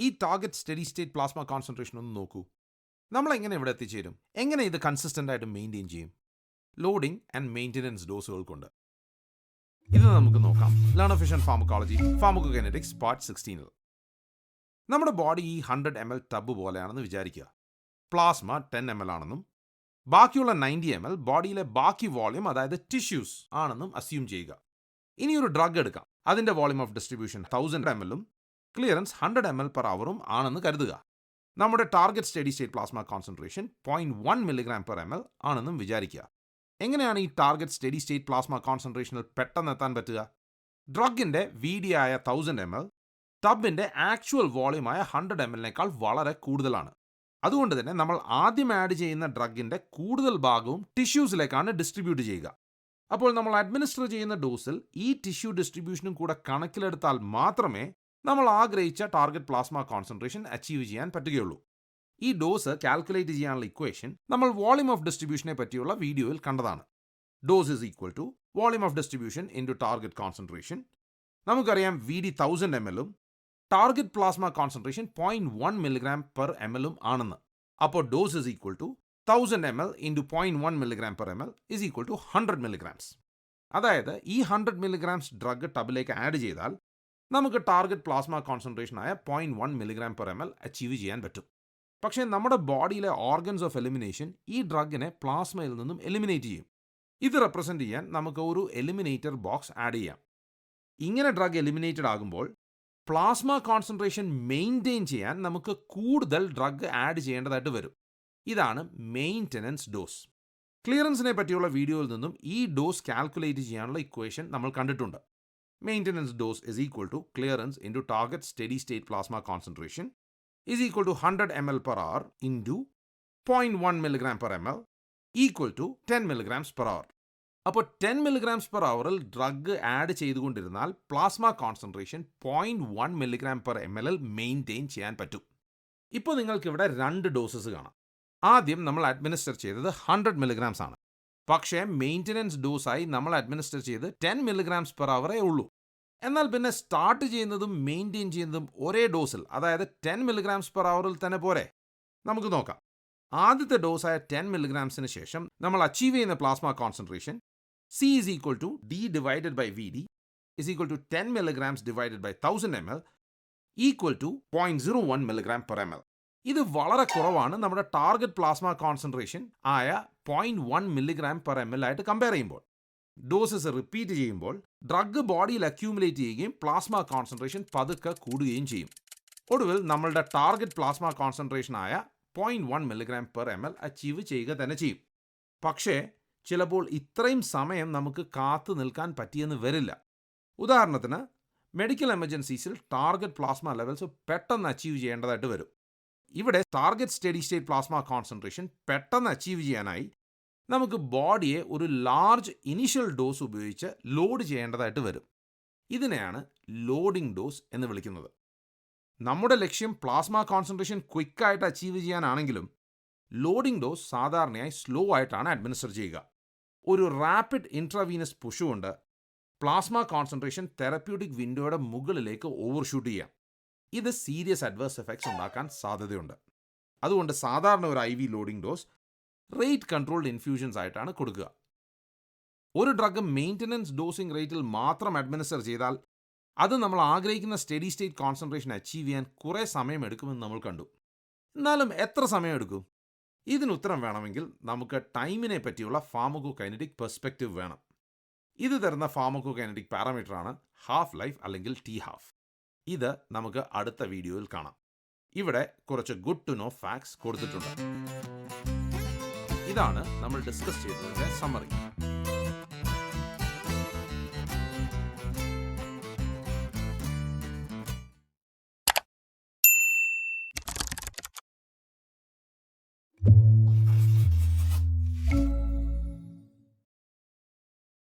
ഈ target steady state plasma concentration ഒന്ന് നോക്കൂ. നമ്മൾ എങ്ങനെ ഇവിടെ എത്തിച്ചേരും? എങ്ങനെ ഇത് കൺസിസ്റ്റൻ്റ് ആയിട്ട് മെയിൻറ്റെയിൻ ചെയ്യും? ലോഡിംഗ് ആൻഡ് മെയിൻ്റെനൻസ് ഡോസുകൾ കൊണ്ട്. ഇത് നമുക്ക് നോക്കാം learn efficient pharmacology pharmacokinetics part 16. നമ്മുടെ ബോഡി ഈ 100 ml ടബ് പോലെയാണെന്ന് വിചാരിക്കുക. പ്ലാസ്മ 10 ml ആണെന്നും ബാക്കിയുള്ള 90 ml ബോഡിയിലെ ബാക്കി വോളിയം, അതായത് ടിഷ്യൂസ് ആണെന്നും അസ്യൂം ചെയ്യുക. ഇനി ഒരു ഡ്രഗ് എടുക്കാം. അതിൻ്റെ volume of distribution 1000 ml clearance 100 ml per hour ആണെന്ന് കരുതുക. നമ്മുടെ target steady state plasma concentration 0.1 mg/ml ആണെന്നും വിചാരിക്കുക. എങ്ങനെയാണ് ഈ ടാർഗറ്റ് സ്റ്റഡി സ്റ്റേറ്റ് പ്ലാസ്മ കോൺസെൻട്രേഷനിൽ പെട്ടെന്ന് എത്താൻ പറ്റുക? ഡ്രഗിൻ്റെ VD ആയ 1000 ml ടബിൻ്റെ ആക്ച്വൽ വോളിയമായ 100 ml വളരെ കൂടുതലാണ്. അതുകൊണ്ട് തന്നെ നമ്മൾ ആദ്യം ആഡ് ചെയ്യുന്ന ഡ്രഗിൻ്റെ കൂടുതൽ ഭാഗവും ടിഷ്യൂസിലേക്കാണ് ഡിസ്ട്രിബ്യൂട്ട് ചെയ്യുക. അപ്പോൾ നമ്മൾ അഡ്മിനിസ്റ്റർ ചെയ്യുന്ന ഡോസിൽ ഈ ടിഷ്യൂ ഡിസ്ട്രിബ്യൂഷനും കൂടെ കണക്കിലെടുത്താൽ മാത്രമേ നമ്മൾ ആഗ്രഹിച്ച ടാർഗറ്റ് പ്ലാസ്മ കോൺസെൻട്രേഷൻ അച്ചീവ് ചെയ്യാൻ പറ്റുകയുള്ളൂ. ഈ ഡോസ് കാൽക്കുലേറ്റ് ചെയ്യാനുള്ള ഇക്വേഷൻ നമ്മൾ വോളിയം ഓഫ് ഡിസ്ട്രിബ്യൂഷനെ പറ്റിയുള്ള വീഡിയോയിൽ കണ്ടതാണ്. Dose is equal to volume of distribution into target concentration. നമുക്കറിയാം VD 1000 ml target plasma concentration 0.1 mg/ml ആണെന്ന്. അപ്പോൾ dose is equal to 1000 ml into 0.1 mg/ml is equal to 100 mg. അതായത് ഈ 100 mg ഡ്രഗ് ടബിലേക്ക് ആഡ് ചെയ്താൽ നമുക്ക് ടാർഗറ്റ് പ്ലാസ്മ കോൺസെൻട്രേഷനായ 0.1 mg/ml അച്ചീവ് ചെയ്യാൻ പറ്റും. പക്ഷേ നമ്മുടെ ബോഡിയിലെ ഓർഗൻസ് ഓഫ് എലിമിനേഷൻ ഈ ഡ്രഗിനെ പ്ലാസ്മയിൽ നിന്നും എലിമിനേറ്റ് ചെയ്യും. ഇത് റെപ്രസെൻ്റ് ചെയ്യാൻ നമുക്ക് ഒരു എലിമിനേറ്റർ ബോക്സ് ആഡ് ചെയ്യാം. ഇങ്ങനെ ഡ്രഗ് എലിമിനേറ്റഡ് ആകുമ്പോൾ പ്ലാസ്മ കോൺസെൻട്രേഷൻ മെയിൻറ്റെയിൻ ചെയ്യാൻ നമുക്ക് കൂടുതൽ ഡ്രഗ് ആഡ് ചെയ്യേണ്ടതായിട്ട് വരും. ഇതാണ് മെയിൻ്റെനൻസ് ഡോസ്. ക്ലിയറൻസിനെ പറ്റിയുള്ള വീഡിയോയിൽ നിന്നും ഈ ഡോസ് കാൽക്കുലേറ്റ് ചെയ്യാനുള്ള ഇക്വേഷൻ നമ്മൾ കണ്ടിട്ടുണ്ട്. Maintenance dose is equal to clearance into target steady state plasma concentration is equal to 100 ml per hour into 0.1 mg/ml equal to 10 milligrams per hour. അപ്പോൾ 10 milligrams per hour drug add ചെയ്തുകൊണ്ടിരുന്നാൽ plasma concentration 0.1 mg/ml maintain ചെയ്യാൻ പറ്റും. ഇപ്പോൾ നിങ്ങൾക്കിവിടെ 2 doses കാണാം. ആദ്യം നമ്മൾ administer ചെയ്തത് 100 milligrams ആണ്. പക്ഷേ മെയിൻ്റെനൻസ് ഡോസായി നമ്മൾ അഡ്മിനിസ്റ്റർ ചെയ്ത് 10 mg/hour ഉള്ളൂ. എന്നാൽ പിന്നെ സ്റ്റാർട്ട് ചെയ്യുന്നതും മെയിൻറ്റെയിൻ ചെയ്യുന്നതും ഒരേ ഡോസിൽ, അതായത് 10 mg/hour തന്നെ പോരെ? നമുക്ക് നോക്കാം. ആദ്യത്തെ ഡോസായ 10 mg ശേഷം നമ്മൾ അച്ചീവ് ചെയ്യുന്ന plasma concentration C is equal to D divided by VD is equal to 10 mg divided by 1000 ml equal to 0.01 mg/ml. ഇത് വളരെ കുറവാണ് നമ്മുടെ ടാർഗറ്റ് പ്ലാസ്മ കോൺസെൻട്രേഷൻ ആയ 0.1 mg/ml ആയിട്ട് കമ്പയർ ചെയ്യുമ്പോൾ. ഡോസസ് റിപ്പീറ്റ് ചെയ്യുമ്പോൾ ഡ്രഗ് ബോഡിയിൽ അക്യൂമുലേറ്റ് ചെയ്യുകയും പ്ലാസ്മ കോൺസെൻട്രേഷൻ പതുക്കെ കൂടുകയും ചെയ്യും. ഒടുവിൽ നമ്മളുടെ ടാർഗറ്റ് പ്ലാസ്മ കോൺസെൻട്രേഷൻ ആയ 0.1 mg/ml അച്ചീവ് ചെയ്യുക തന്നെ ചെയ്യും. പക്ഷേ ചിലപ്പോൾ ഇത്രയും സമയം നമുക്ക് കാത്തു നിൽക്കാൻ പറ്റിയെന്ന് വരില്ല. ഉദാഹരണത്തിന് മെഡിക്കൽ എമർജൻസീസിൽ ടാർഗറ്റ് പ്ലാസ്മ ലെവൽസ് പെട്ടെന്ന് അച്ചീവ് ചെയ്യേണ്ടതായിട്ട് വരും. ഇവിടെ target steady state plasma concentration പെട്ടെന്ന് അച്ചീവ് ചെയ്യാനായി നമുക്ക് ബോഡിയെ ഒരു ലാർജ് ഇനിഷ്യൽ ഡോസ് ഉപയോഗിച്ച് ലോഡ് ചെയ്യേണ്ടതായിട്ട് വരും. ഇതിനെയാണ് ലോഡിംഗ് ഡോസ് എന്ന് വിളിക്കുന്നത്. നമ്മുടെ ലക്ഷ്യം പ്ലാസ്മ കോൺസെൻട്രേഷൻ ക്വിക്കായിട്ട് അച്ചീവ് ചെയ്യാനാണെങ്കിലും ലോഡിംഗ് ഡോസ് സാധാരണയായി സ്ലോ ആയിട്ടാണ് അഡ്മിനിസ്റ്റർ ചെയ്യുക. ഒരു റാപ്പിഡ് ഇൻട്രാവീനസ് പുഷ് കൊണ്ട് പ്ലാസ്മ കോൺസെൻട്രേഷൻ തെറപ്യൂട്ടിക് വിൻഡോയുടെ മുകളിലേക്ക് ഓവർഷൂട്ട് ചെയ്യാം. ഇത് സീരിയസ് അഡ്വേഴ്സ് എഫക്ട്സ് ഉണ്ടാക്കാൻ സാധ്യതയുണ്ട്. അതുകൊണ്ട് സാധാരണ ഒരു IV loading dose rate controlled infusions ആയിട്ടാണ് കൊടുക്കുക. ഒരു ഡ്രഗ് മെയിൻ്റെനൻസ് ഡോസിംഗ് റേറ്റിൽ മാത്രം അഡ്മിനിസ്റ്റർ ചെയ്താൽ അത് നമ്മൾ ആഗ്രഹിക്കുന്ന സ്റ്റഡി സ്റ്റേറ്റ് കോൺസെൻട്രേഷൻ അച്ചീവ് ചെയ്യാൻ കുറേ സമയമെടുക്കുമെന്ന് നമ്മൾ കണ്ടു. എന്നാലും എത്ര സമയമെടുക്കും? ഇതിനുത്തരം വേണമെങ്കിൽ നമുക്ക് ടൈമിനെ പറ്റിയുള്ള ഫാർമക്കോകൈനറ്റിക് പെർസ്പെക്റ്റീവ് വേണം. ഇത് തരുന്ന ഫാർമക്കോകൈനറ്റിക് പാരാമീറ്ററാണ് ഹാഫ് ലൈഫ് അല്ലെങ്കിൽ T-half. ഇത് നമുക്ക് അടുത്ത വീഡിയോയിൽ കാണാം. ഇവിടെ കുറച്ച് ഗുഡ് ടു നോ ഫാക്ട്സ് കൊടുത്തിട്ടുണ്ട്. ഇതാണ് നമ്മൾ ഡിസ്കസ് ചെയ്തതിൻ്റെ സമ്മറി.